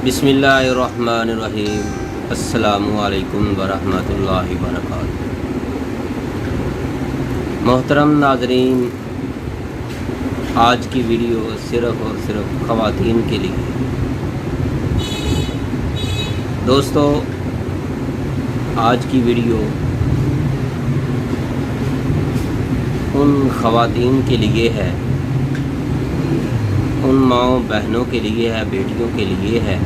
बिस्मिल्लाहिर्रहमानिर्रहीम। अस्सलामु अलैकुम वरहमतुल्लाहि वबरकातुहू। मोहतरम नाज़रीन, आज की वीडियो सिर्फ़ और सिर्फ ख़वातीन के लिए। दोस्तों, आज की वीडियो उन ख़वातीन के लिए है, उन माँओं बहनों के लिए है, बेटियों के लिए है,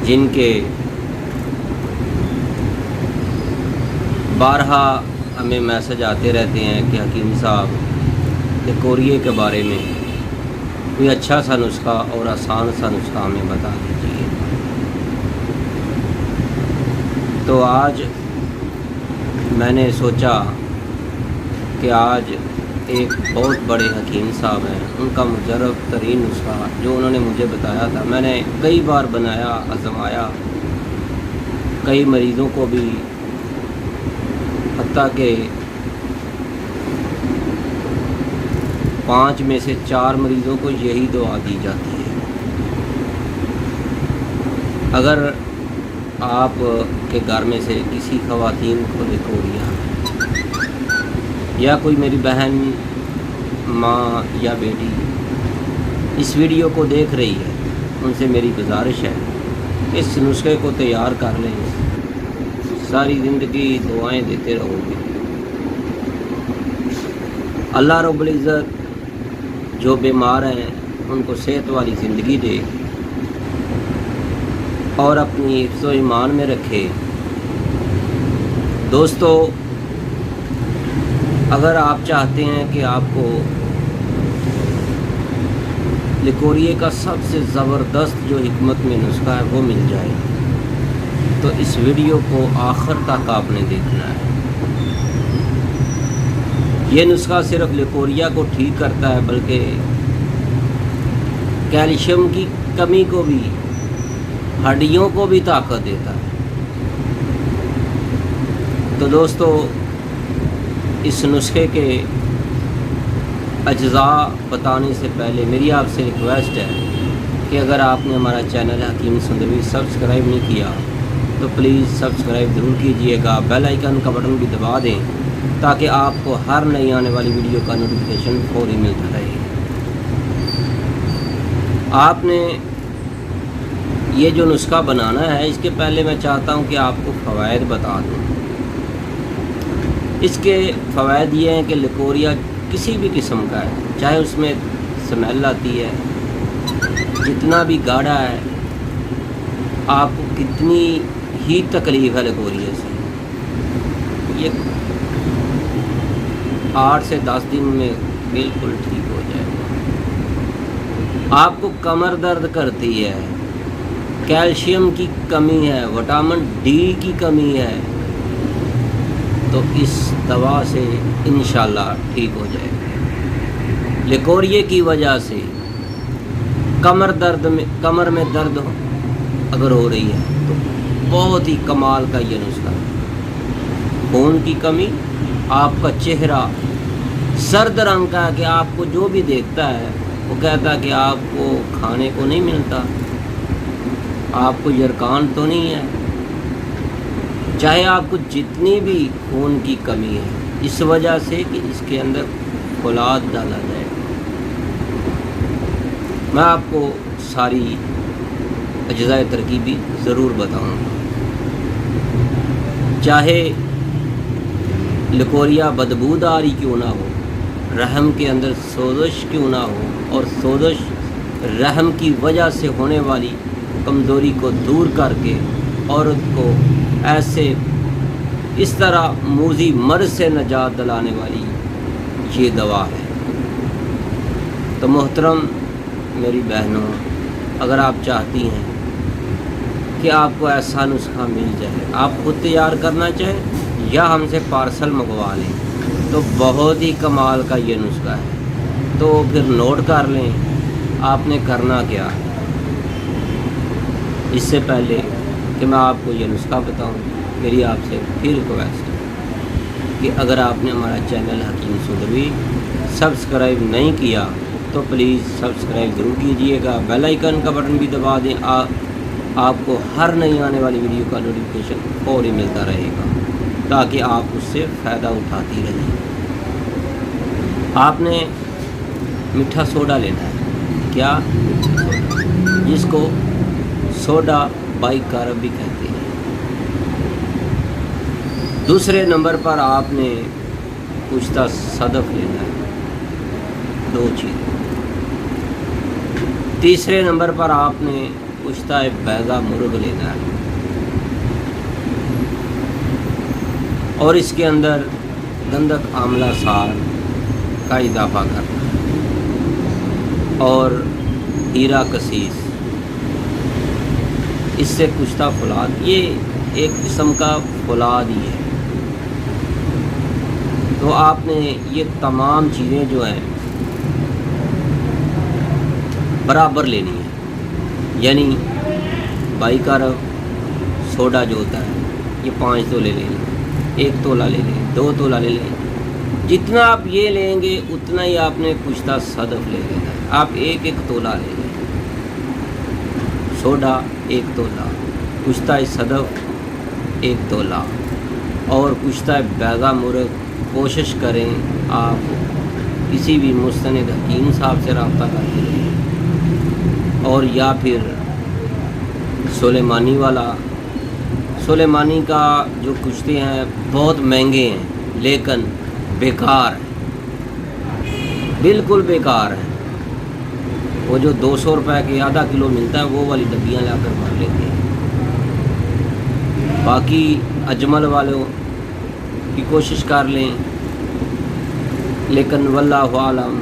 जिनके बारहा हमें मैसेज आते रहते हैं कि हकीम साहब लिकोरिए के बारे में कोई अच्छा सा नुस्खा और आसान सा नुस्खा हमें बता दीजिए। तो आज मैंने सोचा कि आज एक बहुत बड़े हकीम साहब हैं, उनका मुजर्रब तरीन नुस्खा जो उन्होंने मुझे बताया था, मैंने कई बार बनाया, आजमाया, कई मरीज़ों को भी, हत्ता कि 5 में से 4 मरीज़ों को यही दुआ दी जाती है। अगर आप के घर में से किसी ख़वातीन को लिकोरिया या कोई मेरी बहन, माँ या बेटी इस वीडियो को देख रही है, उनसे मेरी गुजारिश है इस नुस्खे को तैयार कर लें, सारी ज़िंदगी दुआएं देते रहोगे। अल्लाह रब्बुल इज़्ज़त जो बीमार हैं उनको सेहत वाली ज़िंदगी दे और अपनी हिफ्ज़-ओ ईमान में रखे। दोस्तों, अगर आप चाहते हैं कि आपको लिकोरिए का सबसे ज़बरदस्त जो हिकमत में नुस्खा है वो मिल जाए, तो इस वीडियो को आखिर तक आपने देखना है। ये नुस्खा सिर्फ लिकोरिया को ठीक करता है, बल्कि कैल्शियम की कमी को भी, हड्डियों को भी ताकत देता है। तो दोस्तों, इस नुस्खे के अज्जा बताने से पहले मेरी आपसे रिक्वेस्ट है कि अगर आपने हमारा चैनल हकीम संदवी सब्सक्राइब नहीं किया तो प्लीज़ सब्सक्राइब ज़रूर कीजिएगा, बेल आइकन का बटन भी दबा दें ताकि आपको हर नई आने वाली वीडियो का नोटिफिकेशन फौरी मिलता रहे। आपने ये जो नुस्खा बनाना है, इसके पहले मैं चाहता हूँ कि आपको फ़वाइद बता दूँ। इसके फ़वाइद ये हैं कि लिकोरिया किसी भी किस्म का है, चाहे उसमें स्मेल आती है, जितना भी गाढ़ा है, आपको कितनी ही तकलीफ़ है लिकोरिया से, ये 8 से 10 दिन में बिल्कुल ठीक हो जाएगा। आपको कमर दर्द करती है, कैल्शियम की कमी है, विटामिन डी की कमी है, तो इस दवा से इंशाल्लाह ठीक हो जाएगा। लिकोरिए की वजह से कमर में दर्द अगर हो रही है तो बहुत ही कमाल का ये नुस्खा है। खून की कमी, आपका चेहरा सर्द रंग का है कि आपको जो भी देखता है वो कहता है कि आपको खाने को नहीं मिलता, आपको यरकान तो नहीं है, चाहे आपको जितनी भी खून की कमी है, इस वजह से कि इसके अंदर फौलाद डाला जाए। मैं आपको सारी अज्जाए तरकीबी ज़रूर बताऊंगा। चाहे लिकोरिया बदबूदारी क्यों ना हो, रहम के अंदर सोजश क्यों ना हो, और सोजश रहम की वजह से होने वाली कमज़ोरी को दूर करके औरत को ऐसे इस तरह मूजी मर्ज़ से निजात दिलाने वाली ये दवा है। तो मोहतरम मेरी बहनों, अगर आप चाहती हैं कि आपको ऐसा नुस्खा मिल जाए, आप खुद तैयार करना चाहें या हमसे पार्सल मंगवा लें, तो बहुत ही कमाल का ये नुस्खा है। तो फिर नोट कर लें आपने करना क्या है। इससे पहले कि मैं आपको ये नुस्खा बताऊं, मेरी आपसे फिर रिक्वेस्ट है कि अगर आपने हमारा चैनल हकीम संदवी सब्सक्राइब नहीं किया तो तो प्लीज़ सब्सक्राइब ज़रूर कीजिएगा, बेल आइकन का बटन भी दबा दें। आपको हर नई आने वाली वीडियो का नोटिफिकेशन फौरी मिलता रहेगा, ताकि आप उससे फ़ायदा उठाती रहें। आपने मीठा सोडा लेना है, क्या मीठा सोडा, जिसको सोडा बाइकारब भी कहते हैं। दूसरे नंबर पर आपने कुश्ता सदफ लेना है, 2 चीज़। तीसरे नंबर पर आपने कुश्ता बैगा मुर्ग लेना है और इसके अंदर गंधक आमला सार का इजाफा करना है और हीरा कसीस, इससे कुश्ता फुलाद, ये एक किस्म का फुलाद ही है। तो आपने ये तमाम चीज़ें जो हैं बराबर लेनी है, यानी बाइकारब सोडा जो होता है ये 5 तोले ले लें, 1 तोला ले लें, 2 तोला ले लें। जितना आप ये लेंगे उतना ही आपने कुश्ता सदफ ले लेना है। आप 1-1 तोला ले लें, सोडा 1 तोला, कुश्ता सदफ 1 तोला और कुश्ता बैगा मुर्ग। कोशिश करें आप किसी भी मुस्तनिद हकीम साहब से रब्ता करते रहें, और या फिर सुलेमानी का जो कुश्ते हैं बहुत महंगे हैं, लेकिन बेकार हैं, बिल्कुल बेकार हैं। वो जो 200 रुपये के आधा किलो मिलता है वो वाली डब्बियाँ लाकर भर लेते हैं। बाकी अजमल वालों की कोशिश कर लें, लेकिन वल्लाहु आलम।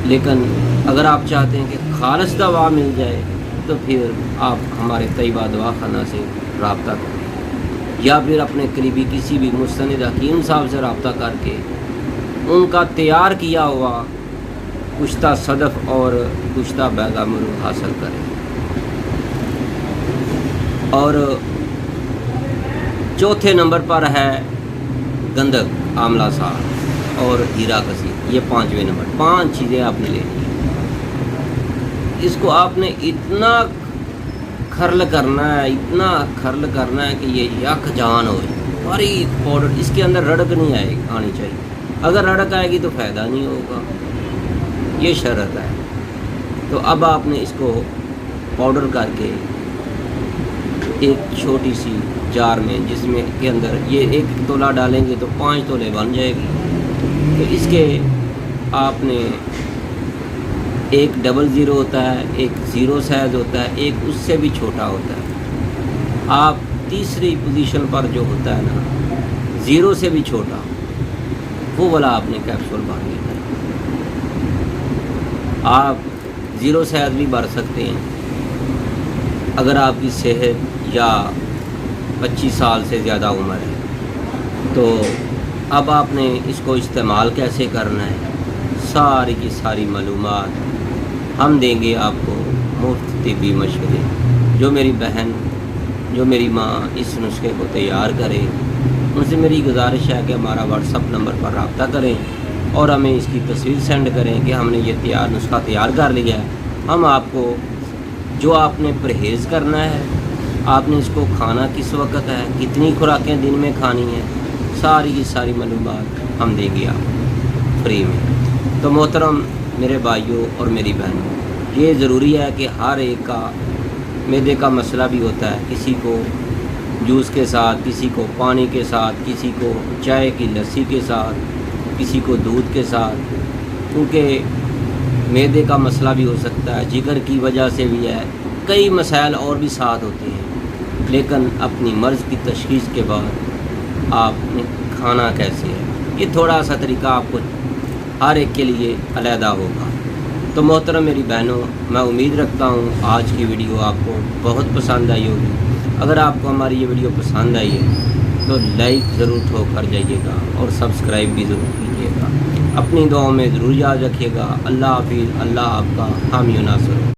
लेकिन अगर आप चाहते हैं कि खालिस दवा मिल जाए तो फिर आप हमारे तैयबा दवाखाना से रब्ता करें, या फिर अपने करीबी किसी भी मुस्तनिद हकीम साहब से रब्ता करके उनका तैयार किया हुआ कुश्ता सदफ और कुश्ता बैगा मुर्ग हासिल करें। और चौथे नंबर पर है गंधक आमला सार और हीरा कसीस, ये 5वें नंबर। 5 चीज़ें आपने लेनी है। इसको आपने इतना खर्ल करना है, इतना खर्ल करना है कि ये यक जान हो, बारीक पाउडर। इसके अंदर रड़क नहीं आनी चाहिए, अगर रड़क आएगी तो फ़ायदा नहीं होगा, ये शर्त है। तो अब आपने इसको पाउडर करके एक छोटी सी जार में, जिसमें के अंदर ये 1 तोला डालेंगे तो 5 तोले बन जाएगी। तो इसके आपने एक 00 होता है, एक 0 साइज़ होता है, एक उससे भी छोटा होता है। आप तीसरी पोजीशन पर जो होता है ना 0 से भी छोटा, वो वाला आपने कैप्सूल भर लेना है। आप 0 साइज़ भी भर सकते हैं अगर आपकी सेहत या 25 साल से ज़्यादा उम्र है। तो अब आपने इसको इस्तेमाल कैसे करना है, सारी की सारी मालूमात हम देंगे आपको, मुफ्त तिब्बी मशवरे। जो मेरी बहन, जो मेरी माँ इस नुस्खे को तैयार करें, उनसे मेरी गुजारिश है कि हमारा व्हाट्सअप नंबर पर रब्ता करें और हमें इसकी तस्वीर सेंड करें कि हमने ये नुस्खा तैयार कर लिया है। हम आपको जो आपने परहेज़ करना है, आपने इसको खाना किस वक्त है, कितनी खुराकें दिन में खानी है, सारी की सारी मालूमात हम देंगे आपको फ्री में। तो मोहतरम मेरे भाइयों और मेरी बहनों, ये ज़रूरी है कि हर एक का मैदे का मसला भी होता है, किसी को जूस के साथ, किसी को पानी के साथ, किसी को चाय की लस्सी के साथ, किसी को दूध के साथ, क्योंकि मैदे का मसला भी हो सकता है, जिगर की वजह से भी है, कई मसाइल और भी साथ होते हैं। लेकिन अपनी मर्ज़ की तशख़ीस के बाद आपने खाना कैसे है, ये थोड़ा सा तरीका आपको हर एक के लिए अलहदा होगा। तो मोहतरम मेरी बहनों, मैं उम्मीद रखता हूँ आज की वीडियो आपको बहुत पसंद आई होगी। अगर आपको हमारी ये वीडियो पसंद आई है तो लाइक ज़रूर ठोक कर जाइएगा और सब्सक्राइब भी ज़रूर कीजिएगा। अपनी दुआओं में ज़रूर याद रखिएगा। अल्लाह हाफिज़। अल्लाह आपका हामी नासर।